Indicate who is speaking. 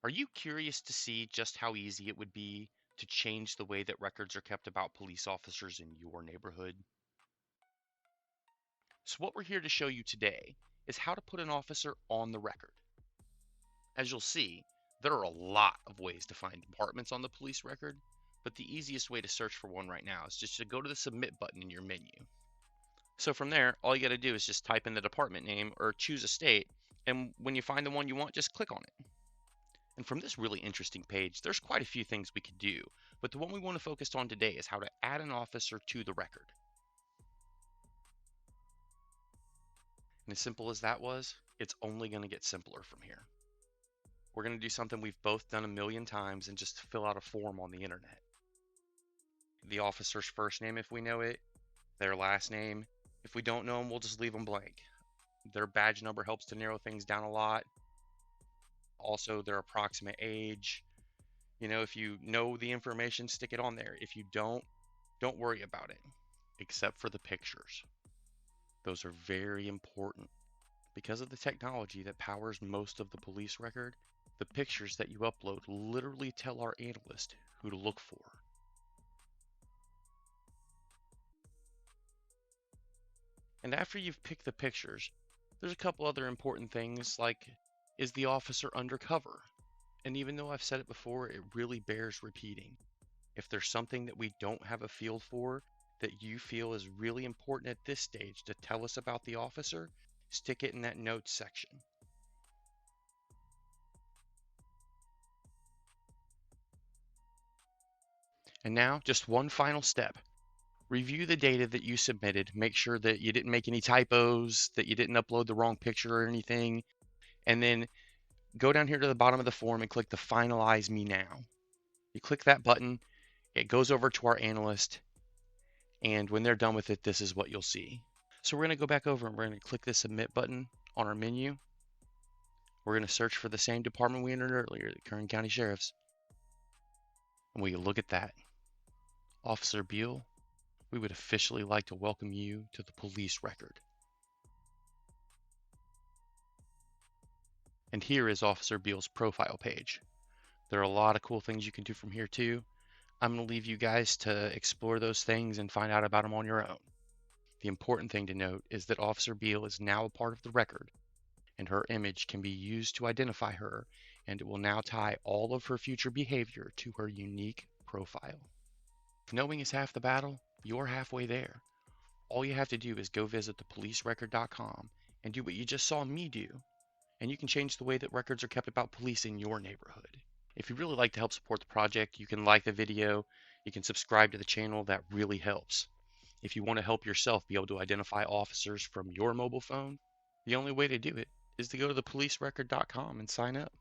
Speaker 1: Are you curious to see just how easy it would be to change the way that records are kept about police officers in your neighborhood? So, what we're here to show you today is how to put an officer on the record. As you'll see, there are a lot of ways to find departments on the police record, but the easiest way to search for one right now is just to go to the Submit button in your menu. So from there, all you got to do is just type in the department name or choose a state, and when you find the one you want, just click on it. And from this really interesting page, there's quite a few things we could do, but the one we want to focus on today is how to add an officer to the record. And as simple as that was, it's only going to get simpler from here. We're going to do something we've both done a million times and just fill out a form on the internet. The officer's first name if we know it, their last name. If we don't know them, we'll just leave them blank. Their badge number helps to narrow things down a lot. Also, their approximate age. If you know the information, stick it on there. If you don't worry about it, except for the pictures. Those are very important. Because of the technology that powers most of the police record, the pictures that you upload literally tell our analyst who to look for. And after you've picked the pictures, there's a couple other important things like, is the officer undercover? And even though I've said it before, it really bears repeating. If there's something that we don't have a feel for that you feel is really important at this stage to tell us about the officer, stick it in that notes section. And now, just one final step. Review the data that you submitted. Make sure that you didn't make any typos, that you didn't upload the wrong picture or anything. And then go down here to the bottom of the form and click the Finalize Me Now. You click that button, it goes over to our analyst, and when they're done with it, this is what you'll see. So we're going to go back over and we're going to click the Submit button on our menu. We're going to search for the same department we entered earlier, the Kern County Sheriff's. And we look at that. Officer Beal, we would officially like to welcome you to the police record. And here is Officer Beal's profile page. There are a lot of cool things you can do from here too. I'm going to leave you guys to explore those things and find out about them on your own. The important thing to note is that Officer Beal is now a part of the record, and her image can be used to identify her, and it will now tie all of her future behavior to her unique profile. If knowing is half the battle, you're halfway there. All you have to do is go visit thepolicerecord.com and do what you just saw me do, and you can change the way that records are kept about police in your neighborhood. If you'd really like to help support the project, you can like the video, you can subscribe to the channel, that really helps. If you want to help yourself be able to identify officers from your mobile phone, the only way to do it is to go to thepolicerecord.com and sign up.